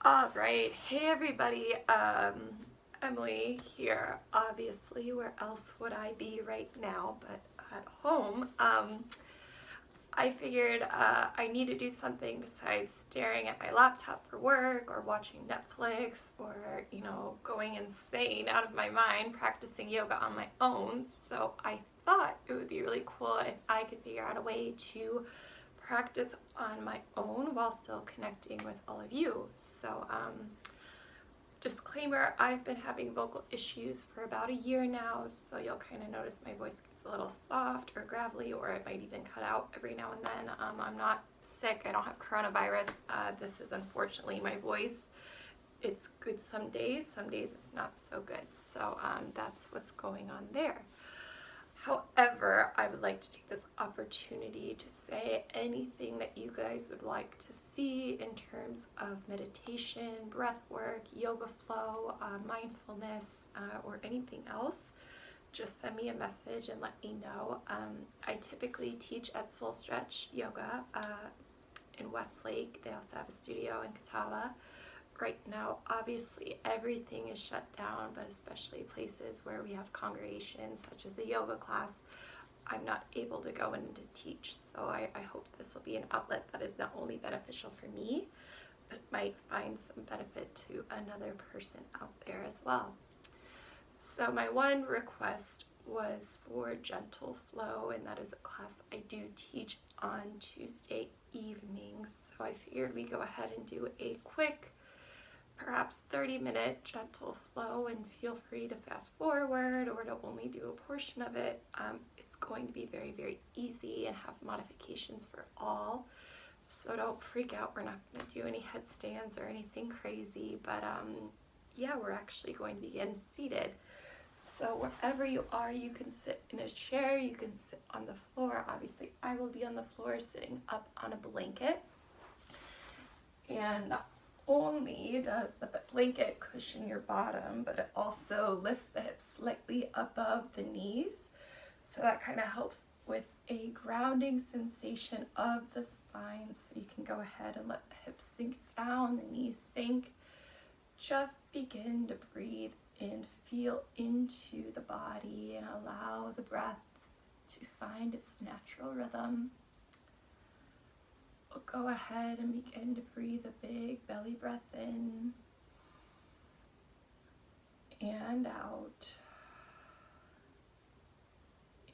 All right. Hey, everybody. Emily here. Obviously, where else would I be right now but at home? I figured I need to do something besides staring at my laptop for work or watching Netflix or, going insane out of my mind practicing yoga on my own. So I thought it would be really cool if I could figure out a way to practice on my own while still connecting with all of you. So, disclaimer, I've been having vocal issues for about a year now, so you'll kind of notice my voice gets a little soft or gravelly, or it might even cut out every now and then. I'm not sick, I don't have coronavirus. This is unfortunately my voice. It's good some days it's not so good. So that's what's going on there. However, I would like to take this opportunity to say anything that you guys would like to see in terms of meditation, breath work, yoga flow, mindfulness, or anything else. Just send me a message and let me know. I typically teach at Soul Stretch Yoga in Westlake. They also have a studio in Catawba. Right now, obviously, everything is shut down, but especially places where we have congregations, such as a yoga class, I'm not able to go in to teach. So I hope this will be an outlet that is not only beneficial for me, but might find some benefit to another person out there as well. So my one request was for Gentle Flow, and that is a class I do teach on Tuesday evenings. So I figured we go ahead and do a quick, perhaps 30-minute gentle flow, and feel free to fast forward or to only do a portion of it. It's going to be very, very easy and have modifications for all. So don't freak out. We're not going to do any headstands or anything crazy, but yeah, we're actually going to begin seated. So wherever you are, you can sit in a chair, you can sit on the floor. Obviously, I will be on the floor sitting up on a blanket. And not only does the blanket cushion your bottom, but it also lifts the hips slightly above the knees. So that kind of helps with a grounding sensation of the spine. So you can go ahead and let the hips sink down, the knees sink. Just begin to breathe and feel into the body and allow the breath to find its natural rhythm. We'll go ahead and begin to breathe a big belly breath in and out.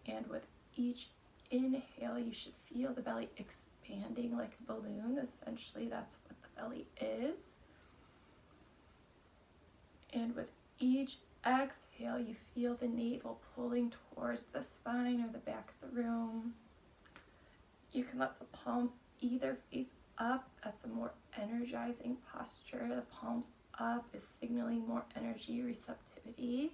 And with each inhale, you should feel the belly expanding like a balloon. Essentially, that's what the belly is. And with each exhale, you feel the navel pulling towards the spine or the back of the room. You can let the palms either face up. That's a more energizing posture. The palms up is signaling more energy receptivity.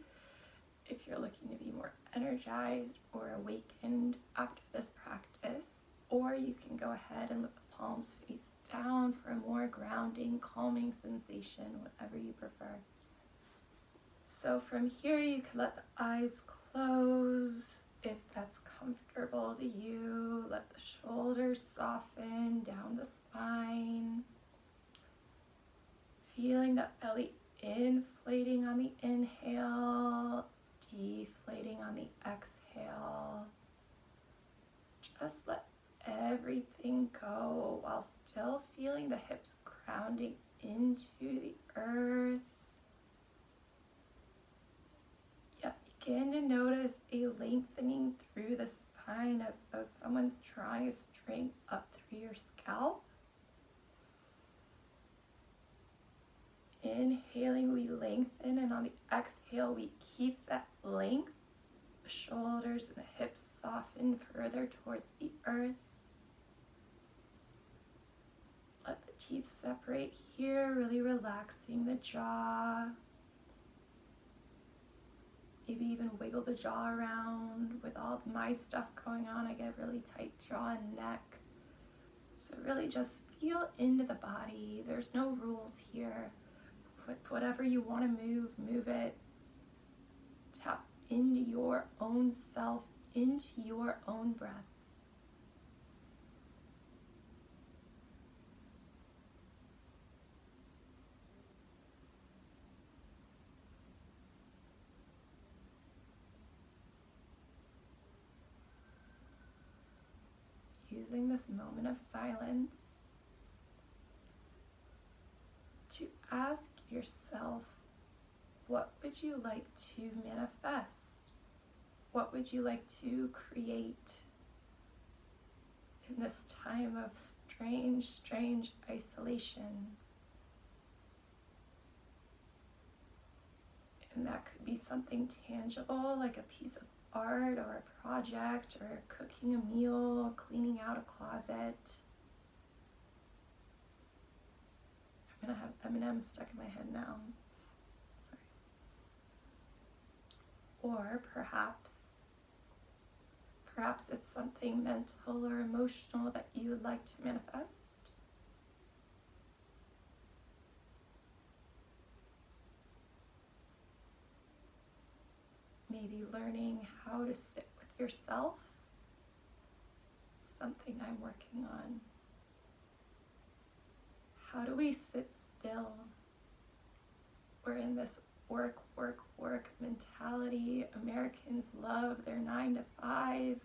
If you're looking to be more energized or awakened after this practice, or you can go ahead and let the palms face down for a more grounding, calming sensation, whatever you prefer. So from here, you can let the eyes close if that's comfortable to you. Let the shoulders soften down the spine. Feeling that belly inflating on the inhale, deflating on the exhale. Just let everything go while still feeling the hips grounding into the earth. Begin to notice a lengthening through the spine as though someone's drawing a string up through your scalp. Inhaling, we lengthen, and on the exhale, we keep that length. The shoulders and the hips soften further towards the earth. Let the teeth separate here, really relaxing the jaw. Maybe even wiggle the jaw around. With all my stuff going on, I get a really tight jaw and neck. So really just feel into the body. There's no rules here. Whatever you want to move it. Tap into your own self, into your own breath. using this moment of silence to ask yourself, what would you like to manifest? What would you like to create in this time of strange isolation? And that could be something tangible, like a piece of art or a project or cooking a meal, cleaning out a closet. I'm gonna have Eminem stuck in my head now. Sorry. Or perhaps it's something mental or emotional that you would like to manifest. Maybe learning how to sit with yourself, something I'm working on. How do we sit still? We're in this work mentality. Americans love their 9 to 5.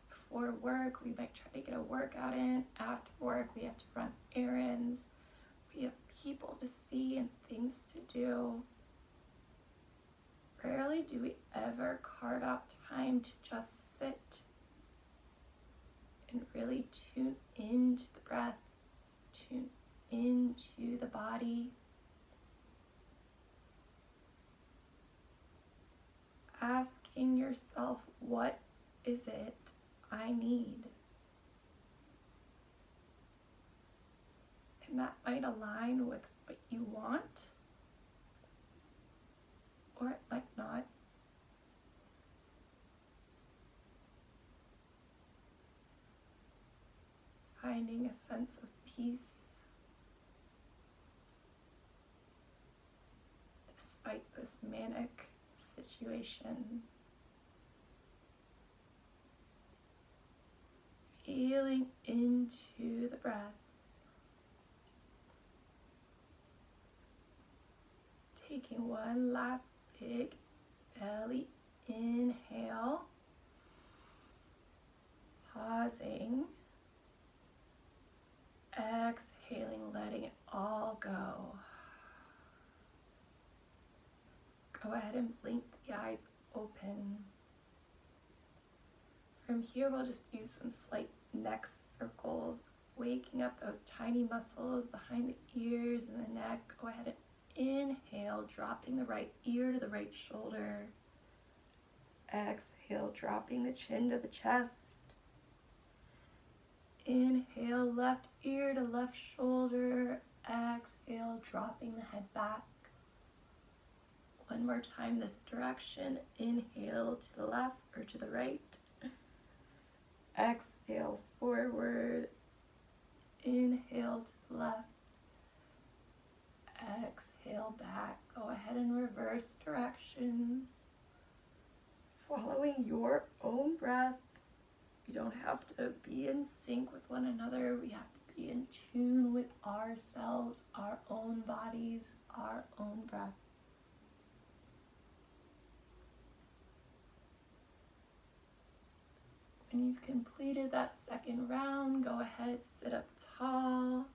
Before work, we might try to get a workout in. After work, we have to run errands. We have people to see and things to do. Rarely do we ever carve out time to just sit and really tune into the breath, tune into the body. Asking yourself, what is it I need? And that might align with what you want, or it might not. Finding a sense of peace despite this manic situation. Feeling into the breath. Taking one last big belly inhale. Pausing. Exhaling, letting it all go. Go ahead and blink the eyes open. From here, we'll just use some slight neck circles, waking up those tiny muscles behind the ears and the neck. Go ahead and inhale, dropping the right ear to the right shoulder. Exhale, dropping the chin to the chest. Inhale, left ear to left shoulder. Exhale, dropping the head back. One more time this direction. Inhale to the left or to the right. Exhale, forward. Inhale to the left. Exhale back. Go ahead and reverse directions. Following your own breath. We don't have to be in sync with one another. We have to be in tune with ourselves, our own bodies, our own breath. When you've completed that second round, go ahead, sit up tall.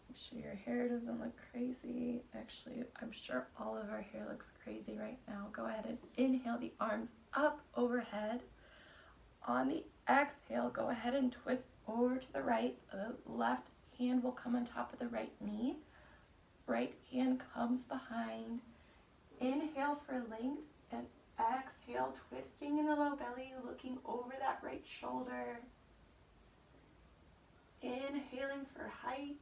Make sure your hair doesn't look crazy. Actually, I'm sure all of our hair looks crazy right now. Go ahead and inhale the arms up overhead. On the exhale, go ahead and twist over to the right. The left hand will come on top of the right knee. Right hand comes behind. Inhale for length and exhale, twisting in the low belly, looking over that right shoulder. Inhaling for height.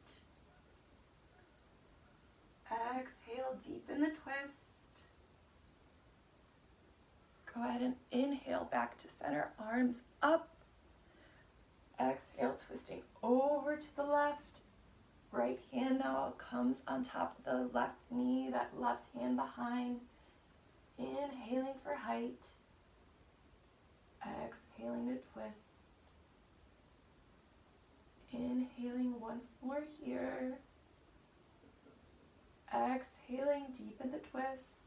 Exhale, deepen the twist. Go ahead and inhale back to center, arms up. Exhale, twisting over to the left. Right hand now comes on top of the left knee, that left hand behind. Inhaling for height. Exhaling to twist. Inhaling once more here. Exhaling, deepen the twist.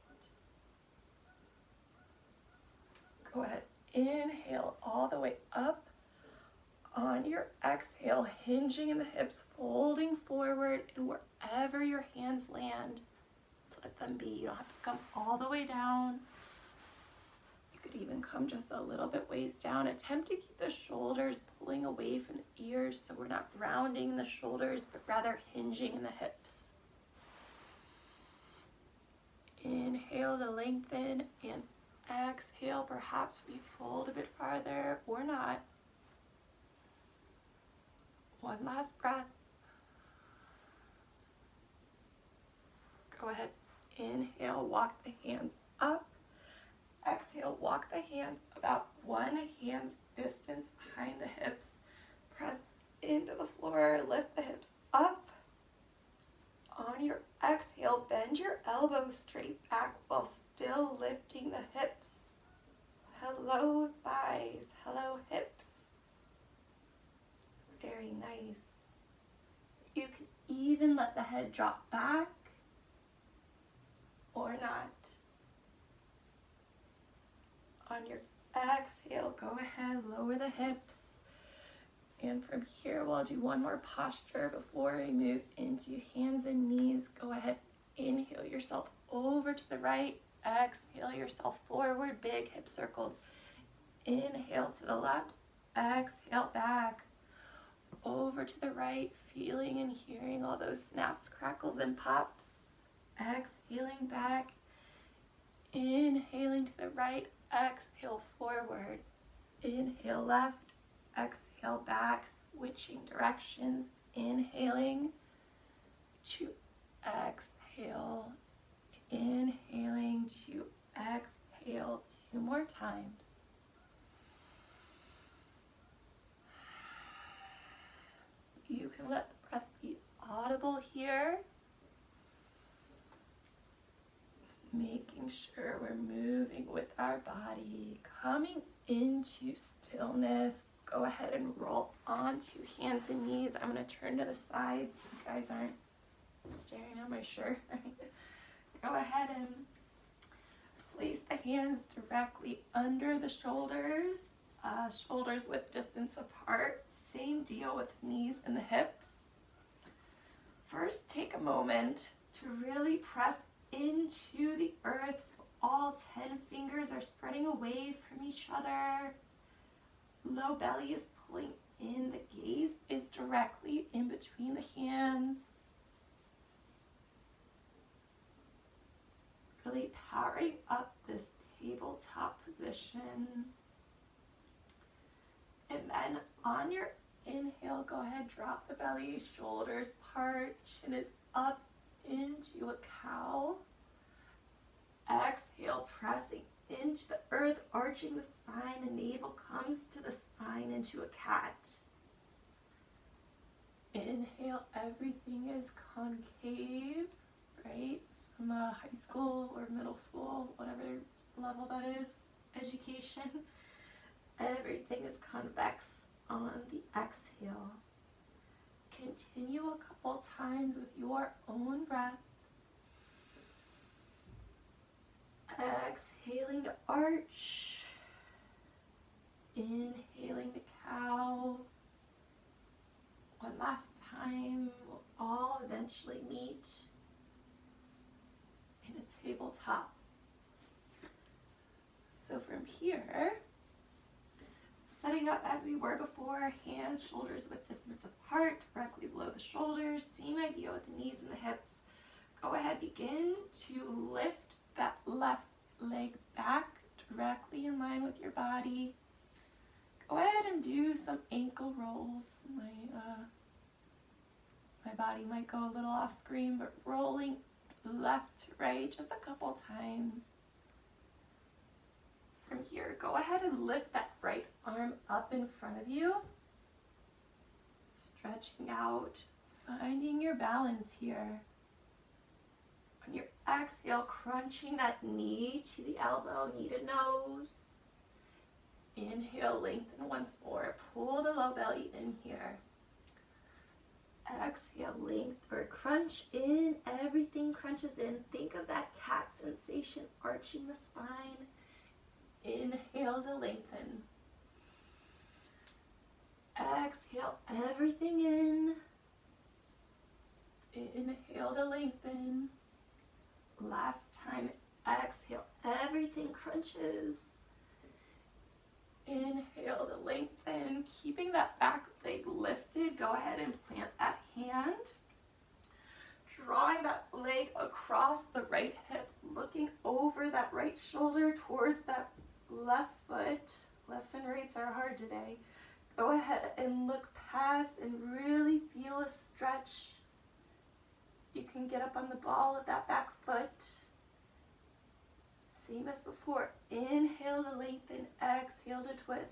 Go ahead, inhale all the way up On your exhale, hinging in the hips, folding forward, and wherever your hands land, let them be. You don't have to come all the way down. You could even come just a little bit ways down. Attempt to keep the shoulders pulling away from the ears so we're not rounding the shoulders, but rather hinging in the hips. Inhale to lengthen, and exhale, perhaps we fold a bit farther or not. One last breath. Go ahead. Inhale, walk the hands up. Exhale, walk the hands about 1 hand's distance behind the hips. Press into the floor, lift the hips up. On your exhale, bend your elbows straight back while still lifting the hips. Hello, thighs. Hello, hips. Very nice. You can even let the head drop back or not. On your exhale, go ahead, lower the hips. And from here, we'll do one more posture before we move into hands and knees. Go ahead, inhale yourself over to the right. Exhale yourself forward, big hip circles. Inhale to the left. Exhale back. Over to the right, feeling and hearing all those snaps, crackles, and pops. Exhaling back. Inhaling to the right. Exhale forward. Inhale left. Exhale back, switching directions. Inhaling to exhale. Inhaling to exhale 2 more times. You can let the breath be audible here. Making sure we're moving with our body. Coming into stillness. Go ahead and roll onto hands and knees. I'm going to turn to the sides so you guys aren't staring at my shirt. Go ahead and place the hands directly under the shoulders. Shoulders width distance apart. Same deal with the knees and the hips. First, take a moment to really press into the earth so all 10 fingers are spreading away from each other. Low belly is pulling in. The gaze is directly in between the hands. Really powering up this tabletop position. And then on your inhale, go ahead, drop the belly, shoulders part, chin is up into a cow. Exhale, pressing into the earth, arching the spine. The navel comes to the spine into a cat. Inhale, everything is concave, right? Some high school or middle school, whatever level that is, education. Everything is convex on the exhale. Continue a couple times with your own breath. Exhaling to arch. Inhaling to cow. One last time. We'll all eventually meet in a tabletop. So from here, setting up as we were before, hands, shoulders width distance apart, directly below the shoulders. Same idea with the knees and the hips. Go ahead, begin to lift that left leg back directly in line with your body. Go ahead and do some ankle rolls. My body might go a little off screen, but rolling left to right just a couple times. From here, go ahead and lift that right arm up in front of you. Stretching out, finding your balance here. On your exhale, crunching that knee to the elbow, knee to nose. Inhale, lengthen once more. Pull the low belly in here. Exhale, length or crunch in. Everything crunches in. Think of that cat sensation arching the spine. Inhale to lengthen. exhale everything in. Inhale to lengthen. Last time, exhale, everything crunches. Inhale to lengthen, keeping that back leg lifted. Go ahead and plant that hand. Drawing that leg across the right hip, looking over that right shoulder towards that left foot. Lefts and rights are hard today. Go ahead and look past and really feel a stretch. You can get up on the ball of that back foot. Same as before. Inhale to lengthen, exhale to twist.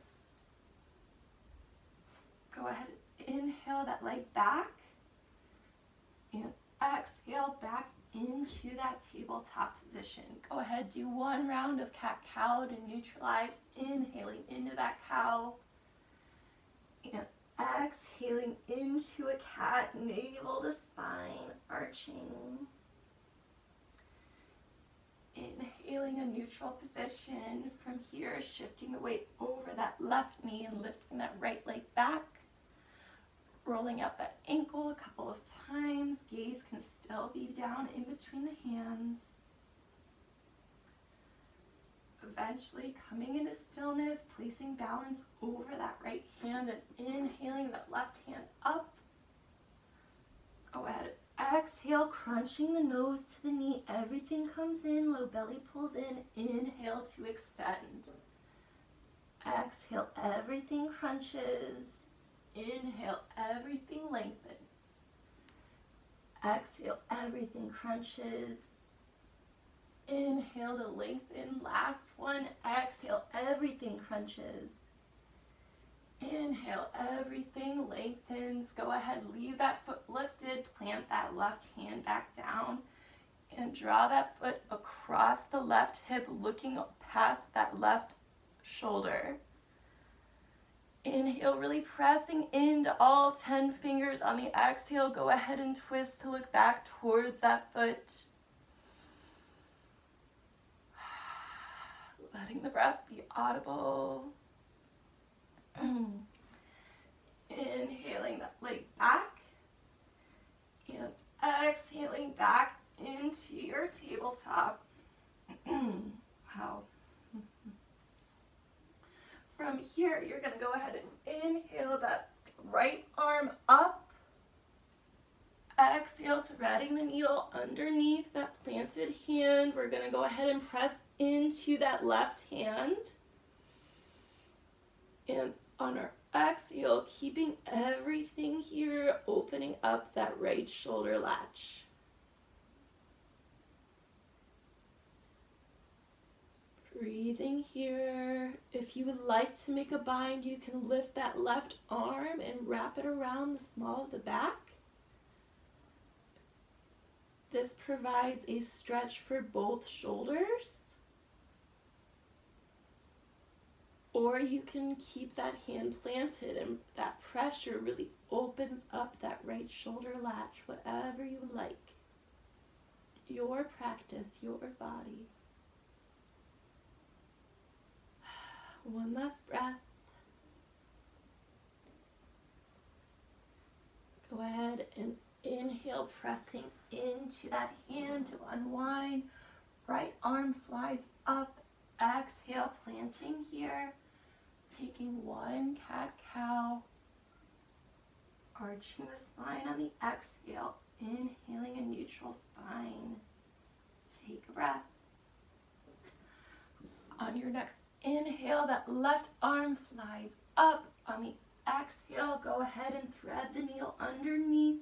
Go ahead and inhale that leg back. And exhale back into that tabletop position. Go ahead, do one round of cat-cow to neutralize. Inhaling into that cow. And exhaling into a cat, navel to spine, arching. Inhaling a neutral position. From here, shifting the weight over that left knee and lifting that right leg back. Rolling out that ankle a couple of times. Gaze can still be down in between the hands. Eventually coming into stillness, placing balance over that right hand and inhaling that left hand up. Go ahead, exhale, crunching the nose to the knee. Everything comes in, low belly pulls in. Inhale to extend. Exhale, everything crunches. Inhale, everything lengthens. Exhale, everything crunches. Inhale to lengthen. Last one. Exhale, everything crunches. Inhale, everything lengthens. Go ahead, leave that foot lifted. Plant that left hand back down. And draw that foot across the left hip, looking past that left shoulder. Inhale, really pressing into all 10 fingers on the exhale. Go ahead and twist to look back towards that foot. Letting the breath be audible. Inhaling that leg back. And exhaling back into your tabletop. Wow. From here, you're going to go ahead and inhale that right arm up. Exhale, threading the needle underneath that planted hand. We're going to go ahead and press into that left hand. And on our exhale, keeping everything here, opening up that right shoulder latch. Breathing here. If you would like to make a bind, you can lift that left arm and wrap it around the small of the back. This provides a stretch for both shoulders. Or you can keep that hand planted and that pressure really opens up that right shoulder latch, whatever you would like. Your practice, your body. One last breath. Go ahead and inhale, pressing into that hand to unwind. Right arm flies up. Exhale, planting here. Taking one cat-cow. Arching the spine on the exhale. Inhaling a neutral spine. Take a breath. On your next inhale, that left arm flies up. On the exhale, go ahead and thread the needle underneath.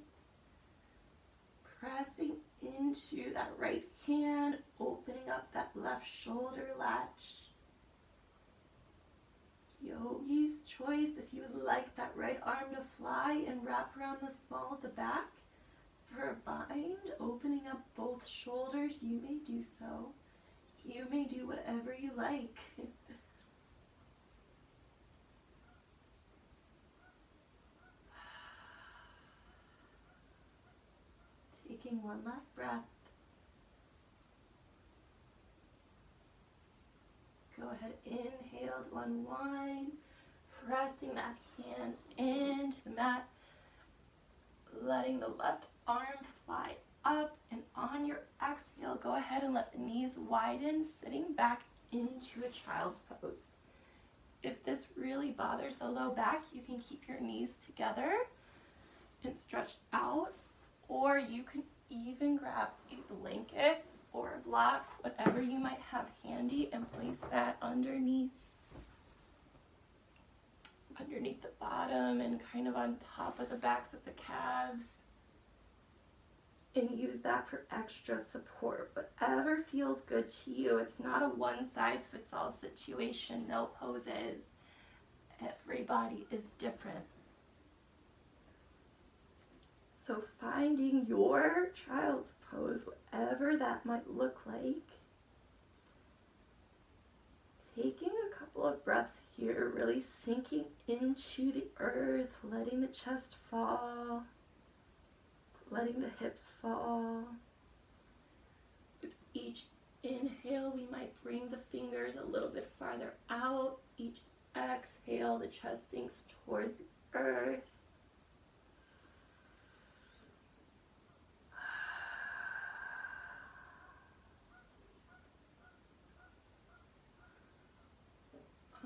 Pressing into that right hand, opening up that left shoulder latch. Yogi's choice. If you would like that right arm to fly and wrap around the small of the back for a bind, opening up both shoulders, you may do so. You may do whatever you like. Taking one last breath. Go ahead, inhale to unwind. pressing that hand into the mat, letting the left arm fly up, and on your exhale, go ahead and let the knees widen, sitting back into a child's pose. If this really bothers the low back, you can keep your knees together and stretch out, or you can even grab a blanket or a block, whatever you might have handy, and place that underneath the bottom and kind of on top of the backs of the calves, and use that for extra support. Whatever feels good to you. It's not a one-size-fits-all situation. No poses. Everybody is different. So finding your child's pose, whatever that might look like. Taking a couple of breaths here, really sinking into the earth, letting the chest fall, letting the hips fall. With each inhale, we might bring the fingers a little bit farther out. Each exhale, the chest sinks towards the earth.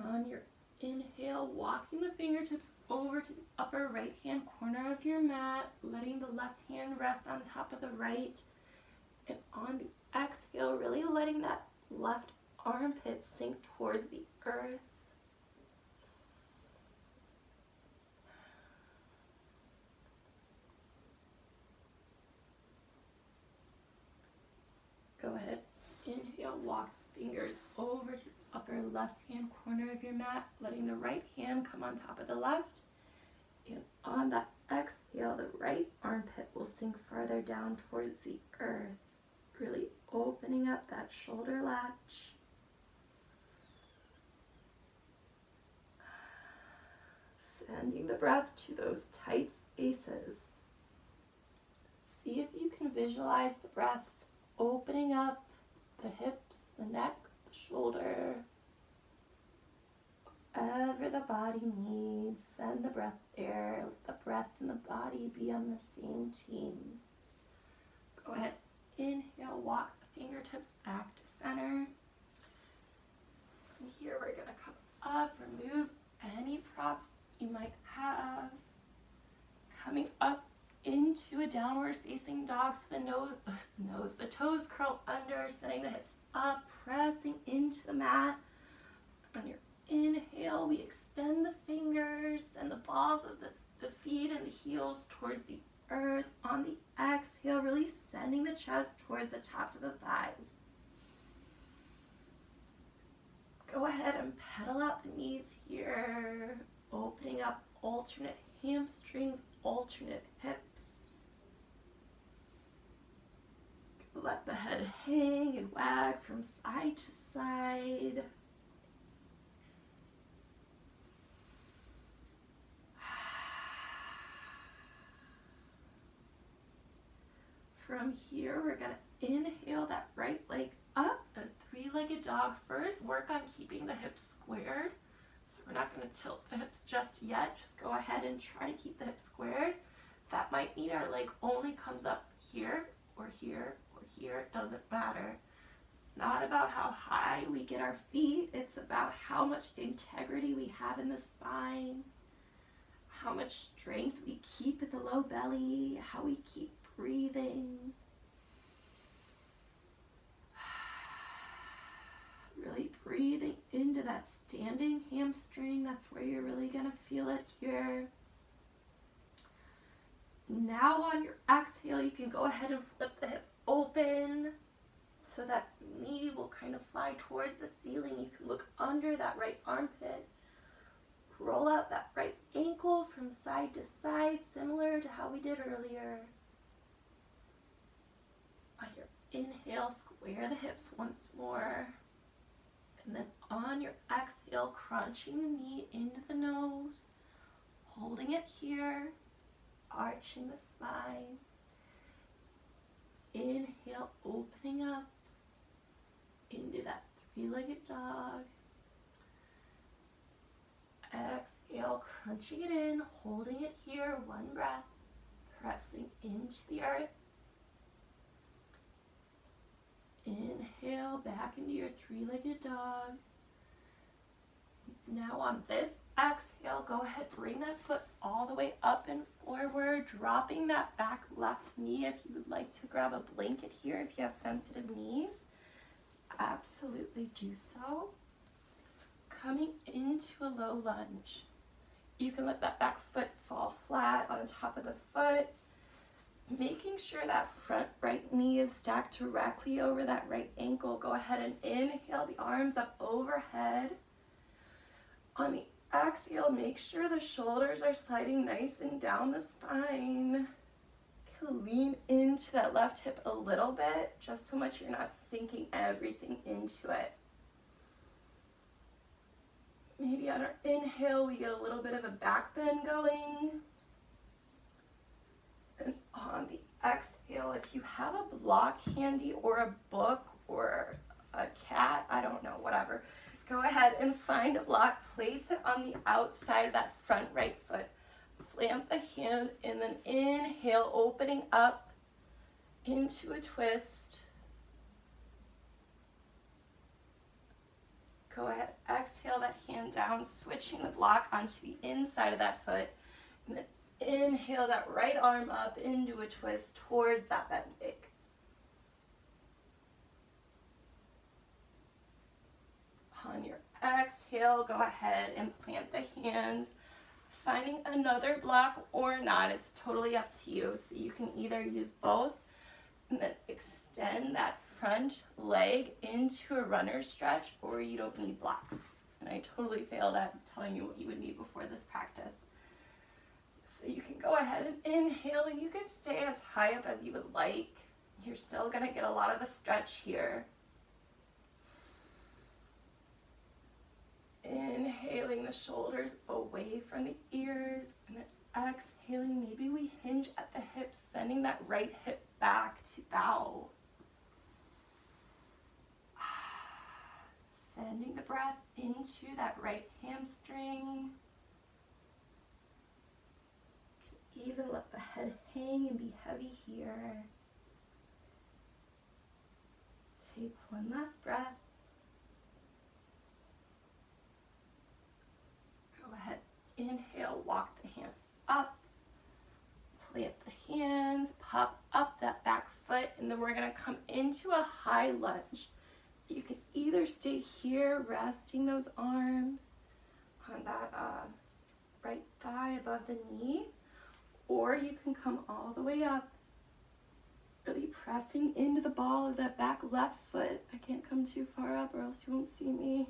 On your inhale, walking the fingertips over to the upper right hand corner of your mat, letting the left hand rest on top of the right. And on the exhale, really letting that left armpit sink towards the earth. Go ahead, inhale, walk the fingers over to the upper left-hand corner of your mat, letting the right hand come on top of the left. And on that exhale, the right armpit will sink farther down towards the earth, really opening up that shoulder latch. Sending the breath to those tight spaces. See if you can visualize the breath opening up the hips, the neck, the shoulder, whatever the body needs. Send the breath there. Let the breath and the body be on the same team. Go ahead, inhale, walk the fingertips back to center. From here, we're going to come up, remove any props you might have. Coming up into a downward facing dog, so the toes curl under, sending the hips up, pressing into the mat. On your inhale, we extend the fingers and the balls of the feet and the heels towards the earth. On the exhale, really sending the chest towards the tops of the thighs. Go ahead and pedal out the knees here, opening up alternate hamstrings, alternate hips. Let the head hang and wag from side to side. From here, we're going to inhale that right leg up, a three-legged dog. First, work on keeping the hips squared. So we're not going to tilt the hips just yet. Just go ahead and try to keep the hips squared. That might mean our leg only comes up here or here or here. It doesn't matter. It's not about how high we get our feet. It's about how much integrity we have in the spine, how much strength we keep at the low belly, how we keep breathing. Really breathing into that standing hamstring. That's where you're really going to feel it here. Now on your exhale, you can go ahead and flip the hip open so that knee will kind of fly towards the ceiling. You can look under that right armpit. Roll out that right ankle from side to side, similar to how we did earlier. On your inhale, square the hips once more. And then on your exhale, crunching the knee into the nose, holding it here, arching the spine. Inhale, opening up into that three-legged dog. Inhale, crunching it in, holding it here, one breath, pressing into the earth. Inhale, back into your three-legged dog. Now on this exhale, go ahead, bring that foot all the way up and forward, dropping that back left knee. If you would like to grab a blanket here, if you have sensitive knees, absolutely do so. Coming into a low lunge. You can let that back foot fall flat on the top of the foot, making sure that front right knee is stacked directly over that right ankle. Go ahead and inhale the arms up overhead. On the exhale, make sure the shoulders are sliding nice and down the spine. Lean into that left hip a little bit, just so much you're not sinking everything into it. Maybe on our inhale, we get a little bit of a back bend going. And on the exhale, if you have a block handy or a book or a cat, I don't know, whatever, go ahead and find a block, place it on the outside of that front right foot. Plant the hand and then inhale, opening up into a twist. Go ahead, exhale that hand down, switching the block onto the inside of that foot. And then inhale that right arm up into a twist towards that bent leg. On your exhale, go ahead and plant the hands, finding another block or not. It's totally up to you. So you can either use both and then extend that front leg into a runner's stretch, or you don't need blocks. And I totally failed at telling you what you would need before this practice. So you can go ahead and inhale, and you can stay as high up as you would like. You're still going to get a lot of a stretch here. Inhaling the shoulders away from the ears, and then exhaling, maybe we hinge at the hips, sending that right hip back to bow. Sending the breath into that right hamstring. You can even let the head hang and be heavy here. Take one last breath. Go ahead, inhale, walk the hands up. Plant the hands, pop up that back foot, and then we're going to come into a high lunge. You can either stay here, resting those arms on that right thigh above the knee, or you can come all the way up, really pressing into the ball of that back left foot. I can't come too far up or else you won't see me.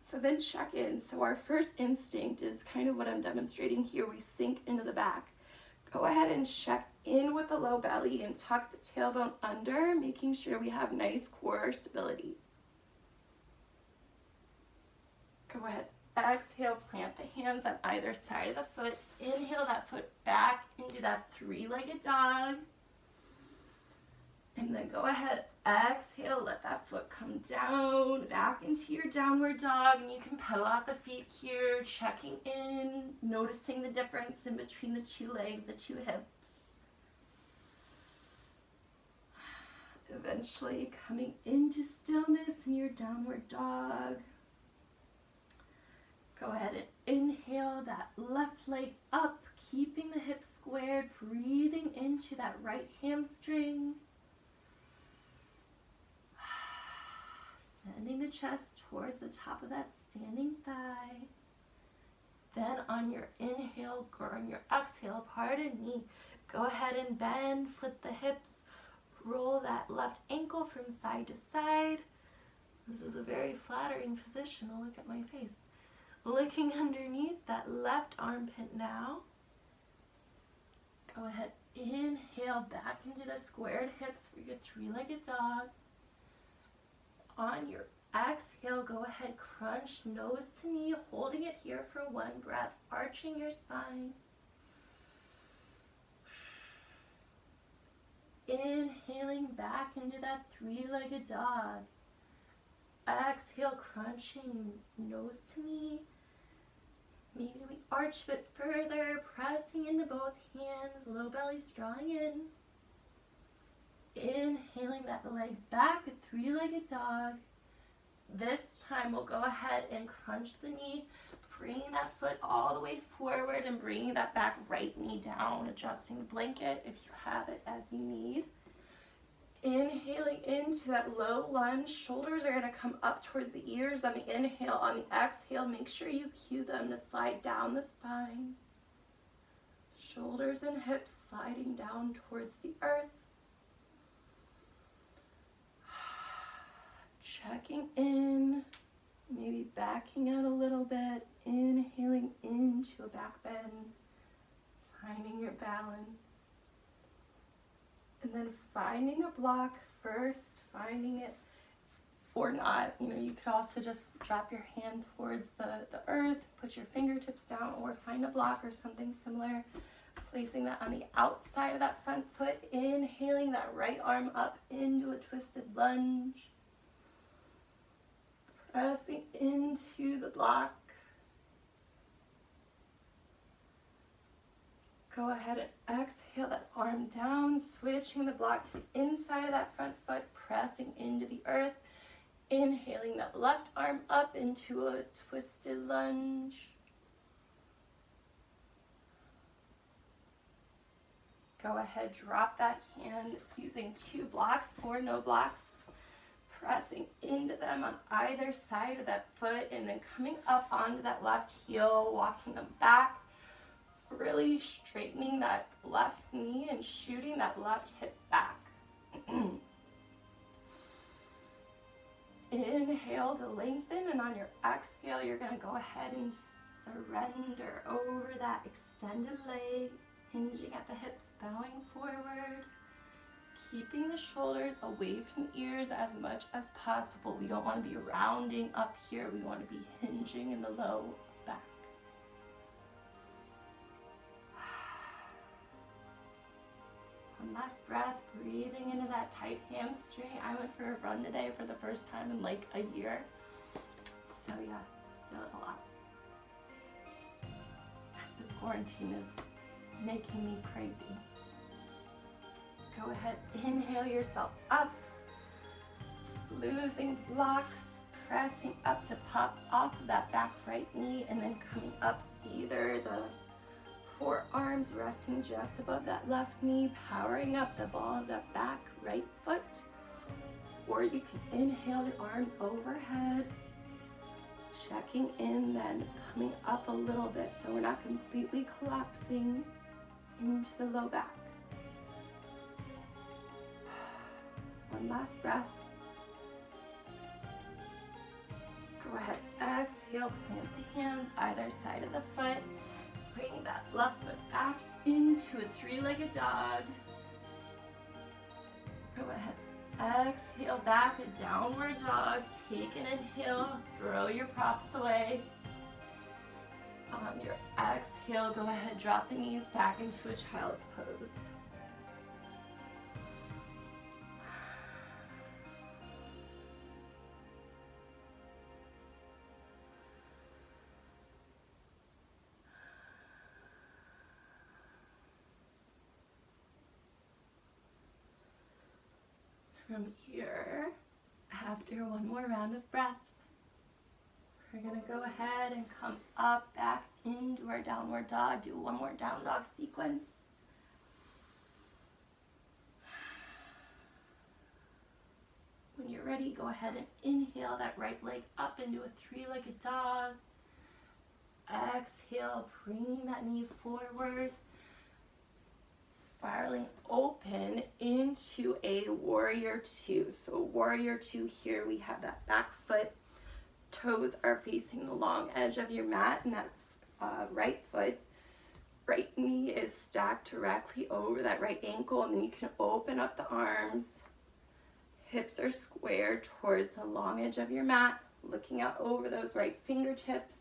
So then check in. So our first instinct is kind of what I'm demonstrating here. We sink into the back. Go ahead and check in with the low belly and tuck the tailbone under, making sure we have nice core stability. Go ahead, exhale, plant the hands on either side of the foot. Inhale that foot back into that three-legged dog. And then go ahead, exhale, let that foot come down, back into your downward dog, and you can pedal out the feet here, checking in, noticing the difference in between the two legs, the two hips. Eventually coming into stillness in your downward dog. Go ahead and inhale that left leg up, keeping the hips squared, breathing into that right hamstring. Sending the chest towards the top of that standing thigh. Then on your inhale or on your exhale, pardon me, go ahead and bend, flip the hips, roll that left ankle from side to side. This is a very flattering position. Oh, look at my face. Looking underneath that left armpit now. Go ahead, inhale back into the squared hips for your three-legged dog. On your exhale, go ahead, crunch nose to knee, holding it here for one breath, arching your spine. Inhaling back into that three-legged dog. Exhale, crunching nose to knee. Maybe we arch a bit further, pressing into both hands, low belly's drawing in. Inhaling that leg back, a three-legged dog. This time we'll go ahead and crunch the knee, bringing that foot all the way forward and bringing that back right knee down, adjusting the blanket if you have it as you need. Inhaling into that low lunge, shoulders are going to come up towards the ears on the inhale. On the exhale, make sure you cue them to slide down the spine. Shoulders and hips sliding down towards the earth. Checking in, maybe backing out a little bit, inhaling into a back bend, finding your balance. And then finding a block first, finding it or not. You know, you could also just drop your hand towards the earth, put your fingertips down, or find a block or something similar. Placing that on the outside of that front foot, inhaling that right arm up into a twisted lunge. Pressing into the block. Go ahead and exhale that arm down, switching the block to the inside of that front foot, pressing into the earth. Inhaling that left arm up into a twisted lunge. Go ahead, drop that hand using two blocks or no blocks. Pressing into them on either side of that foot and then coming up onto that left heel, walking them back. Really straightening that left knee and shooting that left hip back. Inhale to lengthen, and on your exhale, you're going to go ahead and surrender over that extended leg, hinging at the hips, bowing forward, keeping the shoulders away from the ears as much as possible. We don't want to be rounding up here. We want to be hinging in the low back. One last breath, breathing into that tight hamstring. I went for a run today for the first time in like a year. So yeah, feel it a lot. This quarantine is making me crazy. Go ahead, inhale yourself up. Losing blocks, pressing up to pop off of that back right knee and then coming up either the forearms resting just above that left knee, powering up the ball of that back right foot. Or you can inhale the arms overhead, checking in, then coming up a little bit so we're not completely collapsing into the low back. One last breath. Go ahead, exhale, plant the hands either side of the foot. Bring that left foot back into a three-legged dog. Go ahead, exhale back, a downward dog. Take an inhale, throw your props away. On your exhale, go ahead, drop the knees back into a child's pose. From here, after one more round of breath, we're going to go ahead and come up, back into our downward dog. Do one more down dog sequence. When you're ready, go ahead and inhale that right leg up into a three-legged dog. Exhale, bringing that knee forward. Spiraling open into a warrior two. So warrior two here, we have that back foot. Toes are facing the long edge of your mat, and that right foot, right knee is stacked directly over that right ankle, and then you can open up the arms. Hips are squared towards the long edge of your mat, looking out over those right fingertips.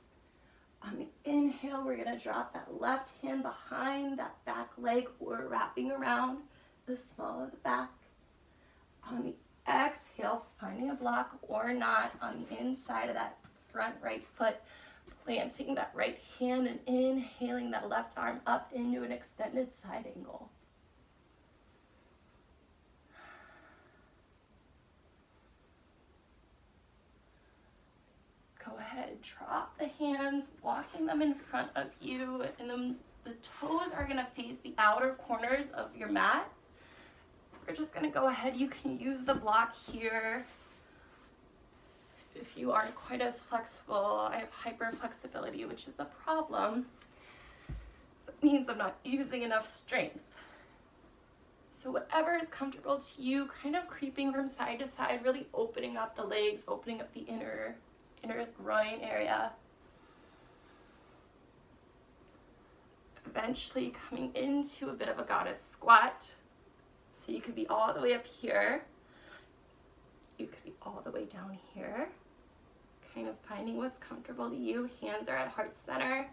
On the inhale, we're going to drop that left hand behind that back leg or wrapping around the small of the back. On the exhale, finding a block or not on the inside of that front right foot, Planting that right hand and inhaling that left arm up into an extended side angle. Go ahead, drop the hands, walking them in front of you, and then the toes are gonna face the outer corners of your mat. We're just gonna go ahead, you can use the block here. If you aren't quite as flexible, I have hyper flexibility, which is a problem. It means I'm not using enough strength. So whatever is comfortable to you, kind of creeping from side to side, really opening up the legs, opening up the inner groin area. Eventually coming into a bit of a goddess squat. So you could be all the way up here. You could be all the way down here. Kind of finding what's comfortable to you. Hands are at heart center.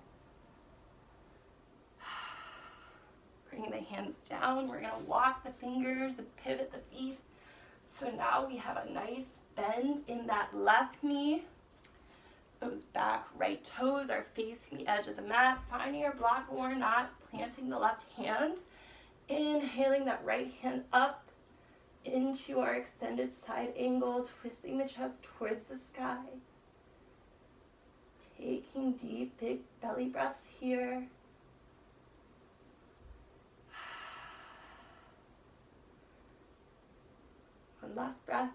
Bring the hands down. We're gonna walk the fingers and pivot the feet. So now we have a nice bend in that left knee. Those back right toes are facing the edge of the mat. Finding your block or not, planting the left hand. Inhaling that right hand up into our extended side angle, twisting the chest towards the sky. Taking deep, big belly breaths here. One last breath.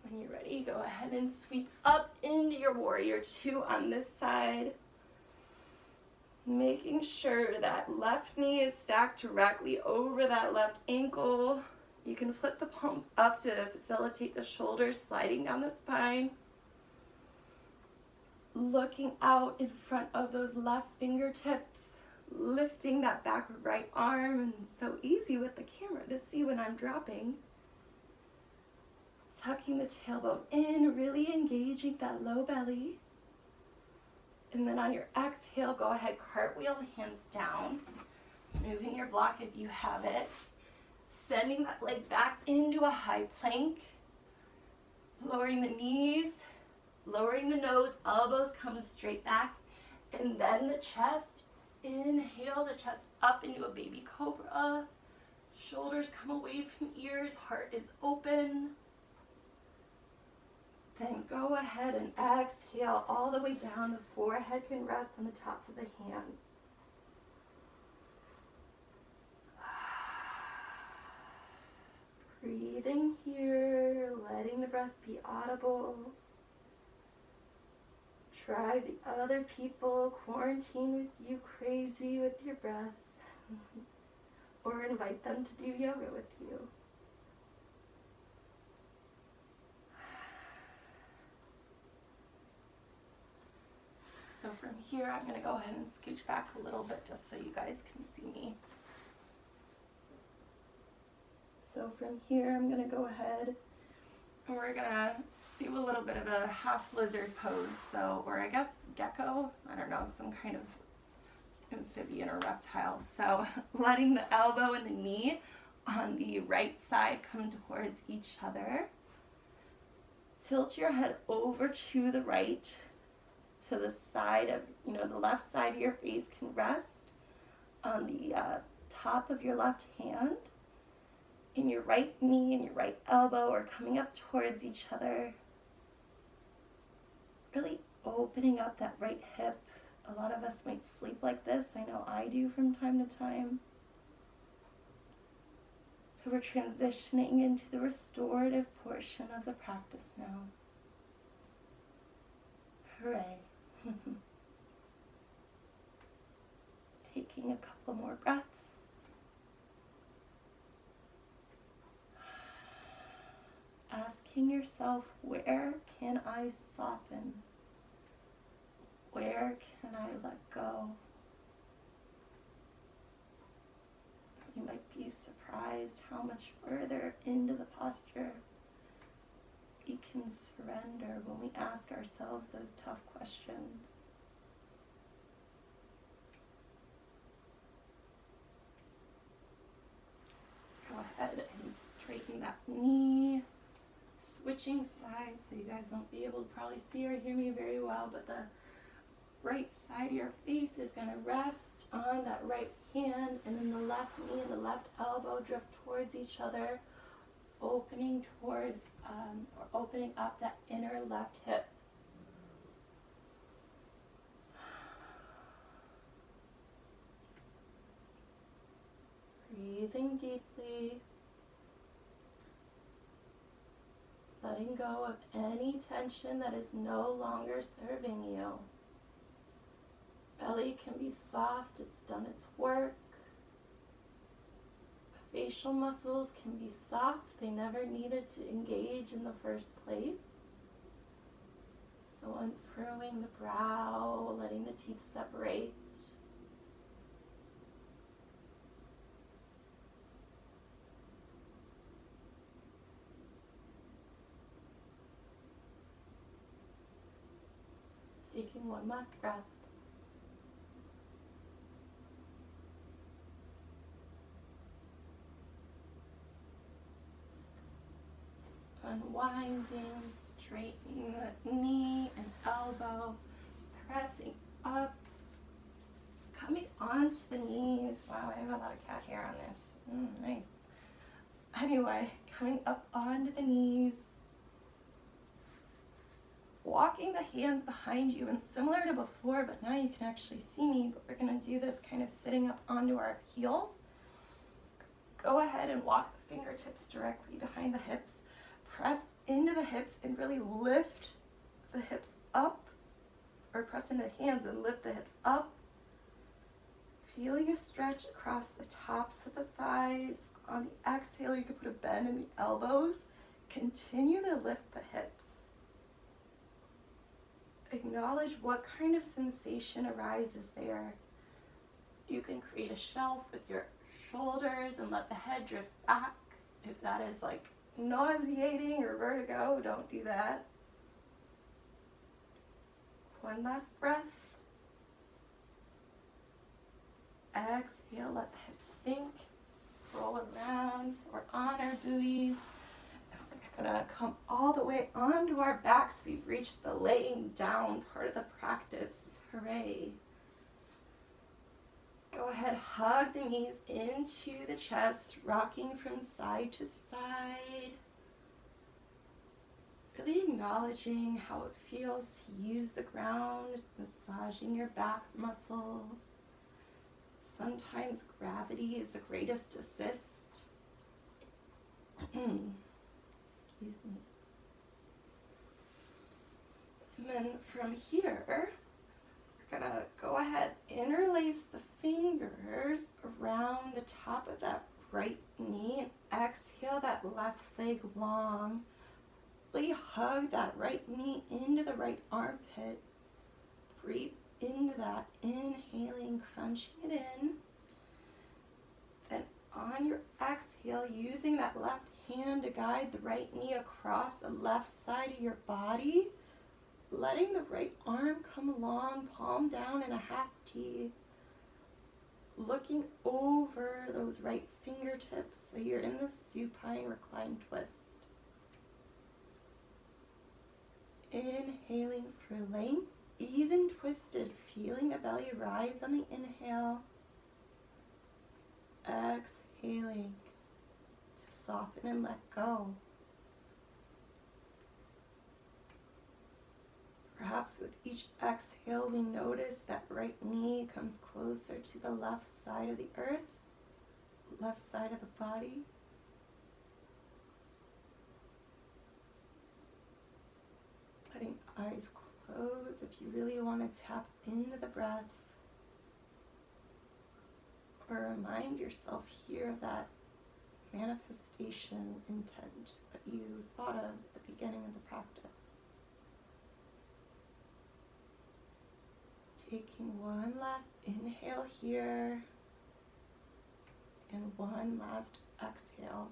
When you're ready, go ahead and sweep up into your warrior two on this side. Making sure that left knee is stacked directly over that left ankle. You can flip the palms up to facilitate the shoulders sliding down the spine. Looking out in front of those left fingertips, lifting that back right arm, and so easy with the camera to see when I'm dropping. Tucking the tailbone in, really engaging that low belly. And then on your exhale, go ahead, cartwheel the hands down, moving your block if you have it, sending that leg back into a high plank, lowering the knees, lowering the nose, elbows come straight back, and then the chest, inhale the chest up into a baby cobra, shoulders come away from ears, heart is open. Then go ahead and exhale all the way down. The forehead can rest on the tops of the hands. Breathing here, letting the breath be audible. Drive the other people, quarantine with you crazy with your breath. Or invite them to do yoga with you. So from here, I'm going to go ahead and scooch back a little bit just so you guys can see me. So from here, I'm going to go ahead and we're going to do a little bit of a half lizard pose. So, or I guess gecko, I don't know, some kind of amphibian or reptile. So letting the elbow and the knee on the right side come towards each other. Tilt your head over to the right. So the side of, the left side of your face can rest on the top of your left hand. And your right knee and your right elbow are coming up towards each other. Really opening up that right hip. A lot of us might sleep like this. I know I do from time to time. So we're transitioning into the restorative portion of the practice now. Hooray. Taking a couple more breaths. Asking yourself, where can I soften? Where can I let go? You might be surprised how much further into the posture we can surrender when we ask ourselves those tough questions. Go ahead and straighten that knee. switching sides, so you guys won't be able to probably see or hear me very well, but the right side of your face is going to rest on that right hand, and then the left knee and the left elbow drift towards each other, opening towards, or opening up that inner left hip. Breathing deeply, letting go of any tension that is no longer serving you. Belly can be soft, it's done its work. The facial muscles can be soft, they never needed to engage in the first place. So unfurrowing the brow, letting the teeth separate. Taking one last breath. Unwinding, straightening the knee and elbow, pressing up, coming onto the knees. Wow, I have a lot of cat hair on this. Nice. Anyway, coming up onto the knees, walking the hands behind you, and similar to before, but now you can actually see me, but we're going to do this kind of sitting up onto our heels. Go ahead and walk the fingertips directly behind the hips. Press into the hips and really lift the hips up, or press into the hands and lift the hips up. Feeling a stretch across the tops of the thighs. On the exhale, you can put a bend in the elbows. Continue to lift the hips. Acknowledge what kind of sensation arises there. You can create a shelf with your shoulders and let the head drift back. If that is like nauseating or vertigo, don't do that. One last breath. Exhale, let the hips sink, roll around. So we're on our booties. And we're gonna come all the way onto our backs. We've reached the laying down part of the practice. Hooray. Go ahead, hug the knees into the chest, rocking from side to side. Really acknowledging how it feels to use the ground, massaging your back muscles. Sometimes gravity is the greatest assist. Excuse me. And then from here, we're gonna go ahead, interlace the fingers around the top of that right knee and exhale that left leg long. Really hug that right knee into the right armpit. Breathe into that, inhaling, crunching it in. Then on your exhale, using that left hand to guide the right knee across the left side of your body, letting the right arm come along, palm down in a half T, looking over those right fingertips so you're in the supine reclined twist. Inhaling for length, even twisted, feeling the belly rise on the inhale. Exhaling to soften and let go. Perhaps with each exhale, we notice that right knee comes closer to the left side of the earth, left side of the body. Letting eyes close if you really want to tap into the breath. Or remind yourself here of that manifestation intent that you thought of at the beginning of the practice. Taking one last inhale here and one last exhale.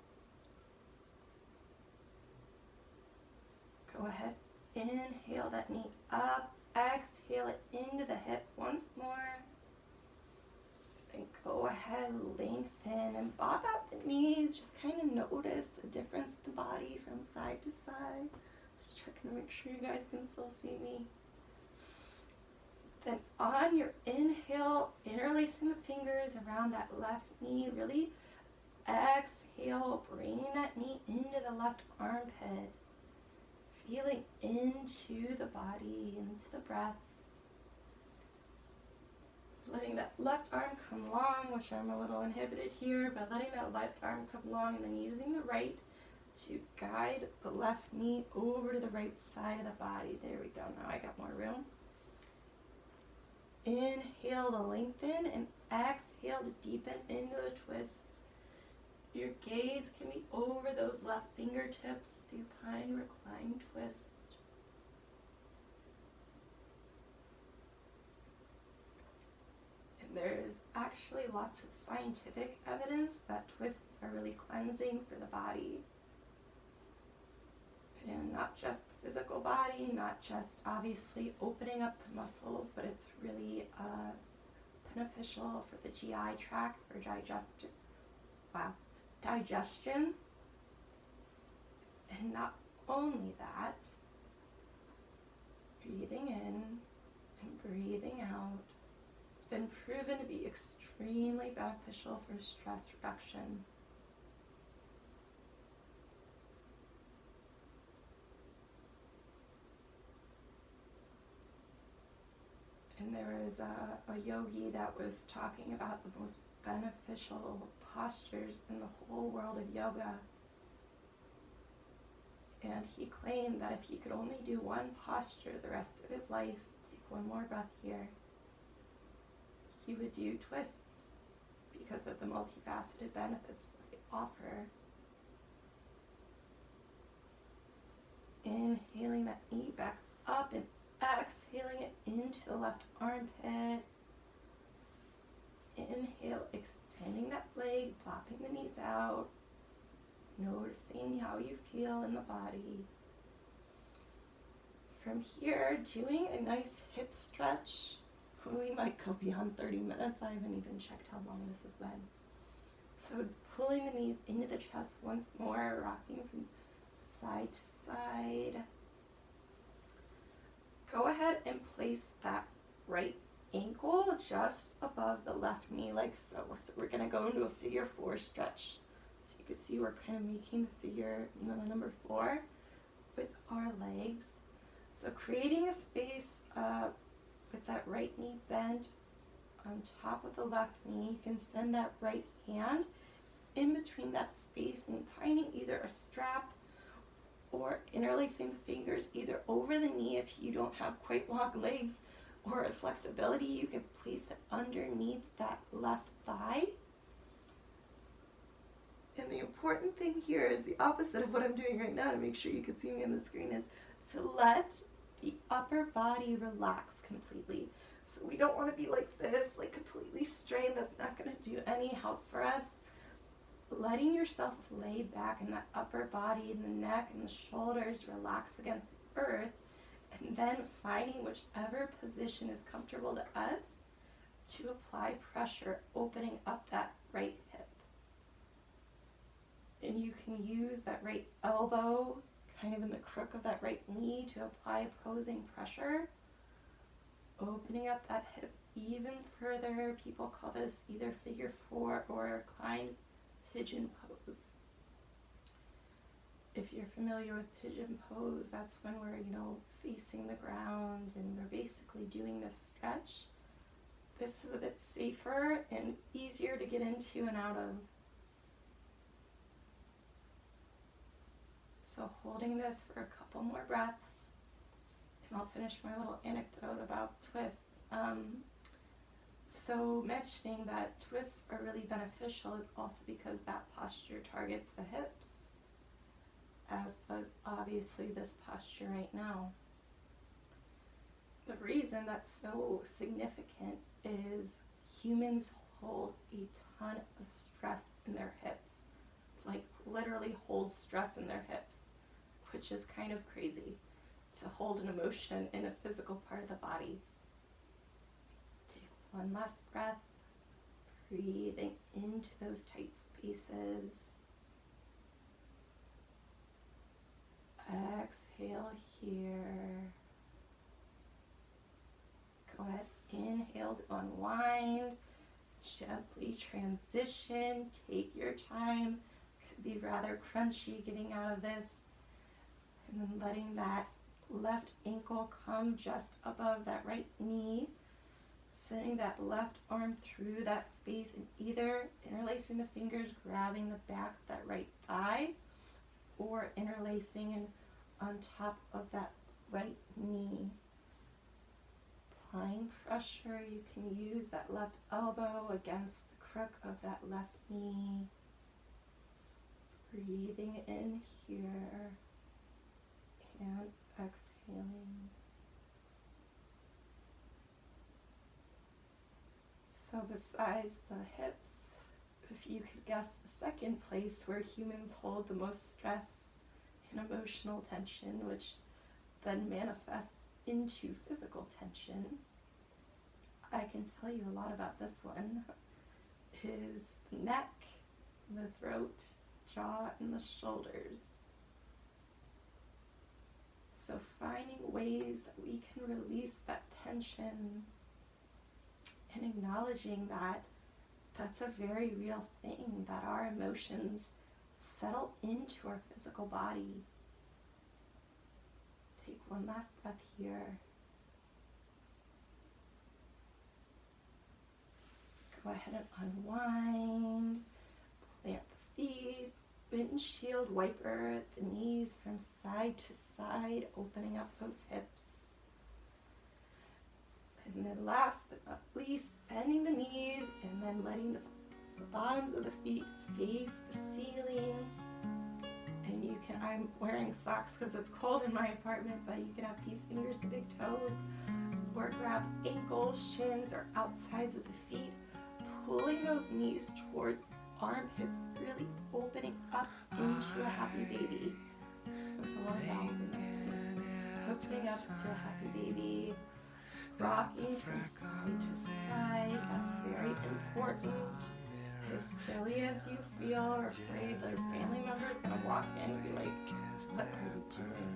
Go ahead, inhale that knee up, exhale it into the hip once more. Then go ahead, lengthen and bob out the knees. Just kind of notice the difference in the body from side to side. Just checking to make sure you guys can still see me. Then on your inhale, interlacing the fingers around that left knee. Really exhale, bringing that knee into the left armpit. Feeling into the body, into the breath. Letting that left arm come long, which I'm a little inhibited here, but letting that left arm come long and then using the right to guide the left knee over to the right side of the body. There we go. Now I got more room. Inhale to lengthen and exhale to deepen into the twist. Your gaze can be over those left fingertips, supine recline twist. There's actually lots of scientific evidence that twists are really cleansing for the body. And not just the physical body, not just obviously opening up the muscles, but it's really beneficial for the GI tract, for digestion. And not only that, breathing in and breathing out. It's been proven to be extremely beneficial for stress reduction. And there was a yogi that was talking about the most beneficial postures in the whole world of yoga. And he claimed that if he could only do one posture the rest of his life, take one more breath here, he would do twists because of the multifaceted benefits that they offer. Inhaling that knee back up and exhaling it into the left armpit. Inhale, extending that leg, popping the knees out. Noticing how you feel in the body. From here, doing a nice hip stretch. We might go beyond 30 minutes. I haven't even checked how long this has been. So pulling the knees into the chest once more, rocking from side to side. Go ahead and place that right ankle just above the left knee like so. So we're going to go into a figure 4 stretch. So you can see we're kind of making the figure, the number 4 with our legs. So creating a space with that right knee bent on top of the left knee. You can send that right hand in between that space and finding either a strap or interlacing the fingers either over the knee if you don't have quite long legs, or a flexibility, you can place it underneath that left thigh. And the important thing here is the opposite of what I'm doing right now to make sure you can see me on the screen, is to let the upper body relax completely. So we don't want to be like this, like completely strained. That's not going to do any help for us. Letting yourself lay back in that upper body and the neck and the shoulders relax against the earth, and then finding whichever position is comfortable to us to apply pressure, opening up that right hip. And you can use that right elbow kind of in the crook of that right knee to apply opposing pressure, opening up that hip even further. People call this either figure 4 or reclined pigeon pose. If you're familiar with pigeon pose, that's when we're, facing the ground and we're basically doing this stretch. This is a bit safer and easier to get into and out of. So holding this for a couple more breaths, and I'll finish my little anecdote about twists. So mentioning that twists are really beneficial is also because that posture targets the hips, as does obviously this posture right now. The reason that's so significant is humans hold a ton of stress in their hips, like literally hold stress in their hips, which is kind of crazy to hold an emotion in a physical part of the body. Take one last breath. Breathing into those tight spaces. Exhale here. Go ahead, inhale to unwind. Gently transition. Take your time. Could be rather crunchy getting out of this. And then letting that left ankle come just above that right knee. Sending that left arm through that space and either interlacing the fingers, grabbing the back of that right thigh, or interlacing and on top of that right knee. Applying pressure, you can use that left elbow against the crook of that left knee. Breathing in here and exhaling. So besides the hips, if you could guess the second place where humans hold the most stress and emotional tension, which then manifests into physical tension, I can tell you a lot about this one, is the neck, the throat, jaw, and the shoulders. So finding ways that we can release that tension and acknowledging that that's a very real thing, that our emotions settle into our physical body. Take one last breath here. Go ahead and unwind, plant the feet, windshield wiper the knees from side to side, opening up those hips. And then last but not least, bending the knees and then letting the bottoms of the feet face the ceiling. And you can, I'm wearing socks because it's cold in my apartment, but you can have peace fingers to big toes, or grab ankles, shins, or outsides of the feet, pulling those knees towards armpits, really opening up into a happy baby. There's a lot of vowels in that sentence. Opening up to a happy baby. Rocking from side to side, that's very important. As silly as you feel or afraid that a family member is going to walk in and be like, what are you doing?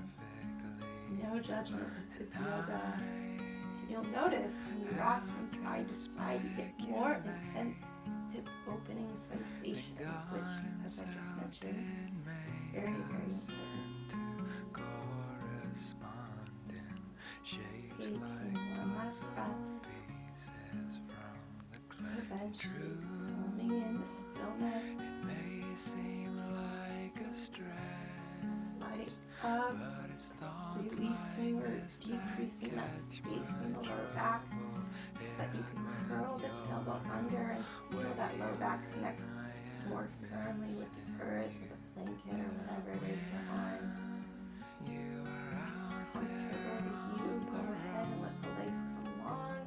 No judgment, this is yoga. And you'll notice when you rock from side to side, you get more intense hip opening sensation, which, as I just mentioned, is very, very important. Taking one last breath, eventually coming into stillness, sliding up, releasing or decreasing that space in the low back so that you can curl the tailbone under and feel that low back connect more firmly with the earth or the blanket or whatever it is you're on. It's comfortable to you. Go ahead and let the legs come long.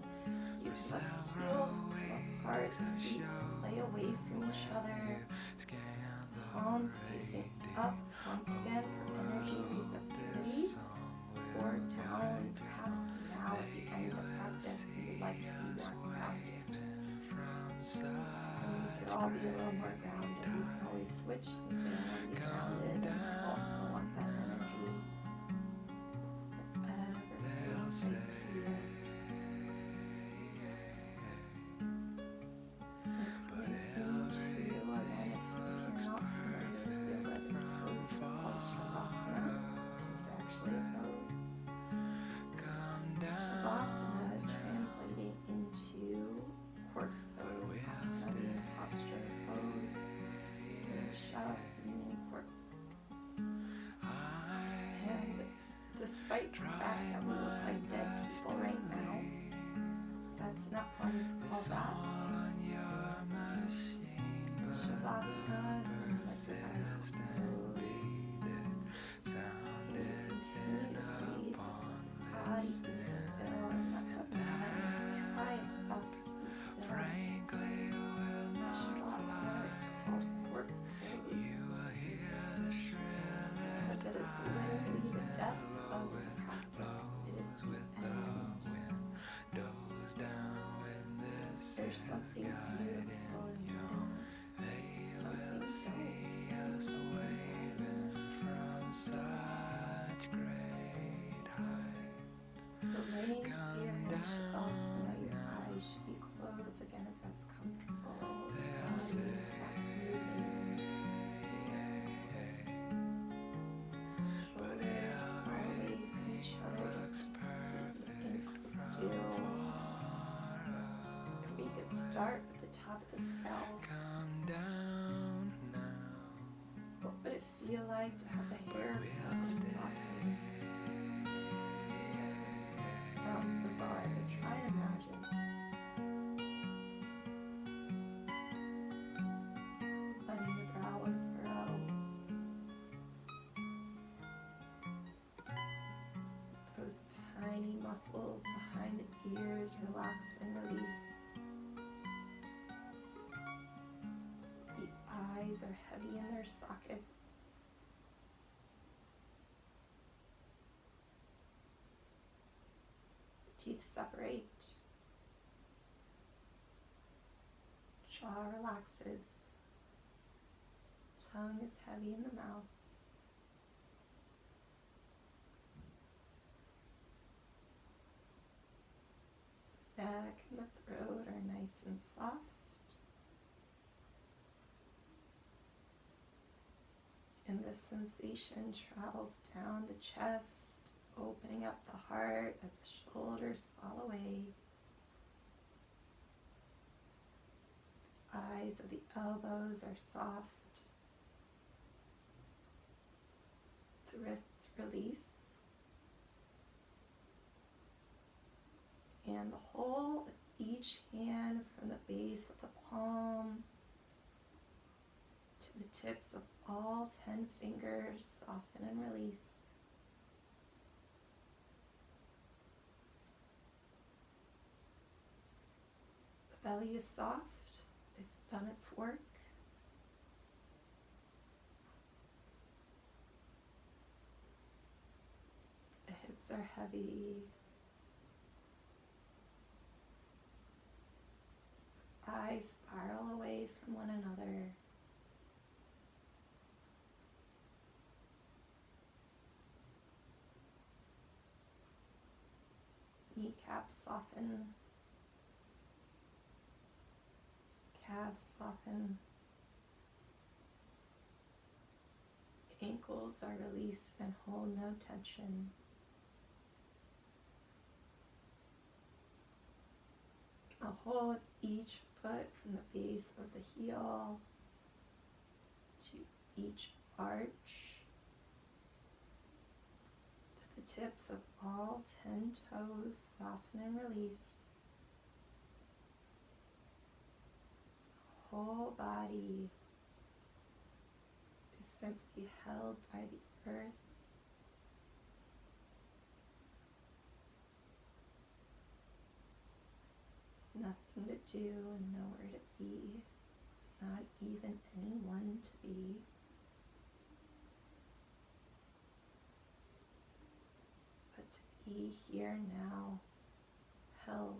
You can let the heels come apart, the feet splay away from each other. Palms facing up once again for energy receptivity, or down, perhaps now at the end of the practice you would like to be more grounded. And we could all be a little more grounded. You can always switch and say I want to be grounded and I also want that energy. Whatever feels right to you. And coming into, again, if you're not familiar with yoga, this pose is called Shavasana. It's actually a pose. Shavasana translating into corpse pose, asana being posture pose, and shav meaning corpse. And despite the fact that we look like dead people right now, that's not why it's called that. Shavasana is when you let your eyes close. And you continue to breathe, let the body be still and let the mind try its best to be still. Shavasana is called corpse pose because it is literally the depth of the practice. It is the end. There's something beautiful top of the scalp. Come down now. What would it feel like to have the hair soften? It sounds bizarre, but try to imagine. Letting the brow unfurrow. Those tiny muscles behind the ears relax and release. The eyes are heavy in their sockets. The teeth separate. Jaw relaxes. Tongue is heavy in the mouth. The neck and the throat are nice and soft. And this sensation travels down the chest, opening up the heart as the shoulders fall away. The eyes of the elbows are soft. The wrists release. And the whole of each hand from the base of the palm to the tips of all 10 fingers soften and release. The belly is soft. It's done its work. The hips are heavy. Eyes spiral away from one another. Kneecaps soften. Calves soften. Ankles are released and hold no tension. The whole of each foot from the base of the heel to each arch to the tips of all 10 toes soften and release. The whole body is simply held by the earth. Nothing to do and nowhere to be, not even anyone to be. But to be here now, held.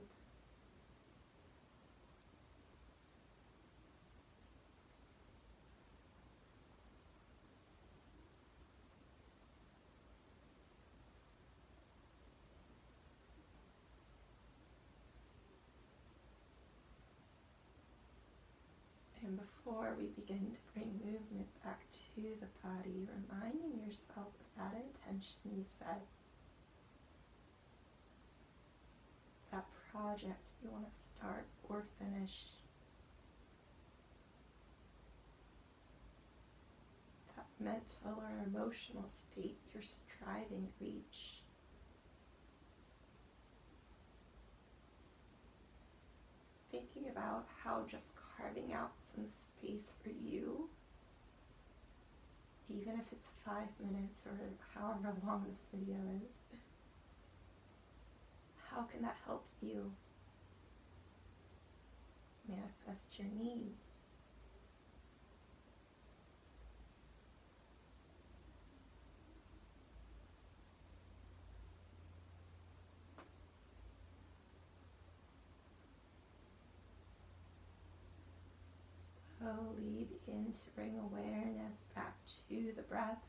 And before we begin to bring movement back to the body, reminding yourself of that intention you set, that project you want to start or finish, that mental or emotional state you're striving to reach. Thinking about how just carving out some space for you, even if it's 5 minutes or however long this video is, how can that help you manifest your needs? Slowly begin to bring awareness back to the breath.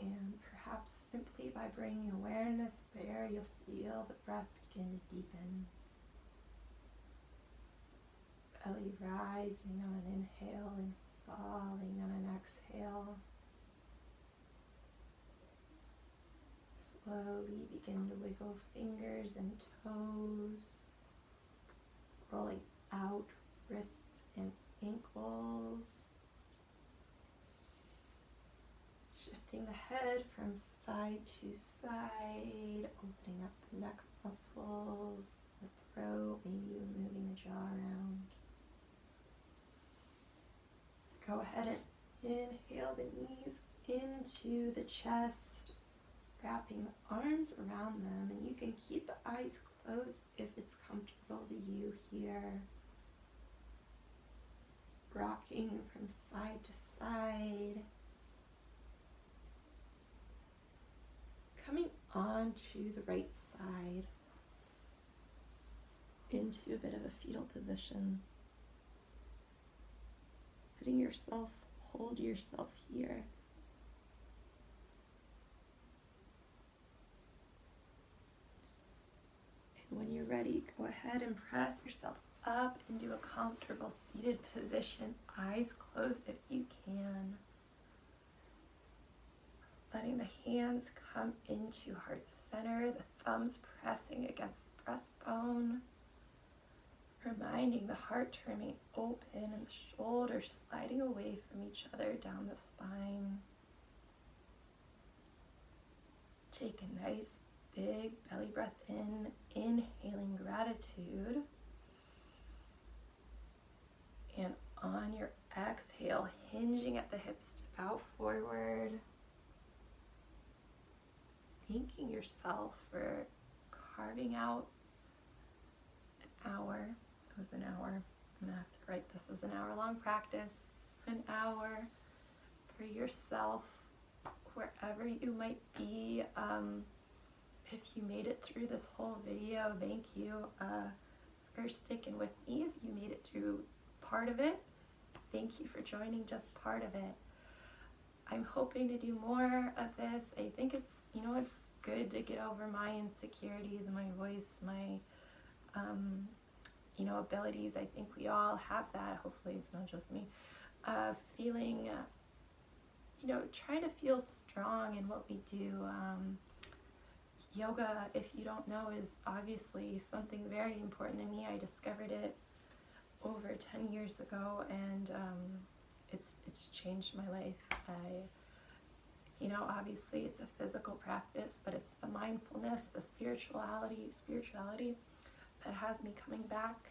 And perhaps simply by bringing awareness there, you'll feel the breath begin to deepen. Belly rising on an inhale and falling on an exhale. slowly begin to wiggle fingers and toes, rolling out wrists and ankles, shifting the head from side to side, opening up the neck muscles, the throat, maybe even moving the jaw around. Go ahead and inhale the knees into the chest, wrapping the arms around them, and you can keep the eyes closed if it's comfortable to you here. Rocking from side to side. Coming onto the right side into a bit of a fetal position. Letting yourself hold yourself here. And when you're ready, go ahead and press yourself up into a comfortable seated position, eyes closed if you can. Letting the hands come into heart center, the thumbs pressing against the breastbone. Reminding the heart to remain open and the shoulders sliding away from each other down the spine. Take a nice big belly breath in, inhaling gratitude. And on your exhale, hinging at the hips to bow forward. Thanking yourself for carving out an hour. It was an hour. I'm gonna have to write this as an hour-long practice. An hour for yourself, wherever you might be. If you made it through this whole video, thank you for sticking with me. If you made it through part of it, thank you for joining just part of it. I'm hoping to do more of this. I think it's good to get over my insecurities, my voice, my abilities. I think we all have that. Hopefully it's not just me. Feeling, trying to feel strong in what we do. Yoga, if you don't know, is obviously something very important to me. I discovered it over 10 years ago, and it's changed my life. Obviously it's a physical practice, but it's the mindfulness, the spirituality that has me coming back.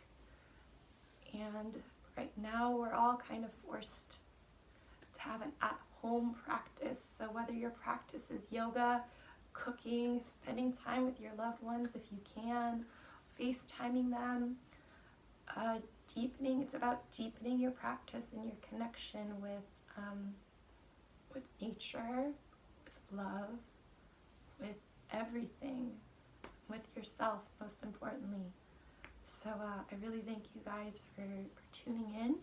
And right now we're all kind of forced to have an at-home practice. So whether your practice is yoga, cooking, spending time with your loved ones if you can, FaceTiming them, it's about deepening your practice and your connection with nature, with love, with everything, with yourself, most importantly. So I really thank you guys for tuning in,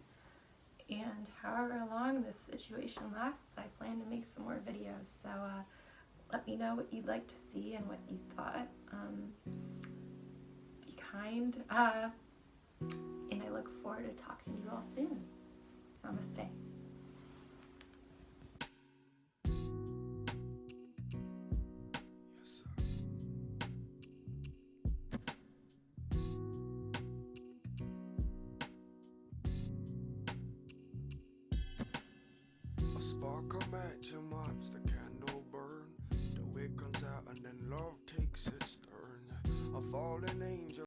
and however long this situation lasts, I plan to make some more videos. So let me know what you'd like to see and what you thought. Be kind, and I look forward to talking to you all soon. Namaste. Spark a match and watch the candle burn. The wick comes out and then love takes its turn. A fallen angel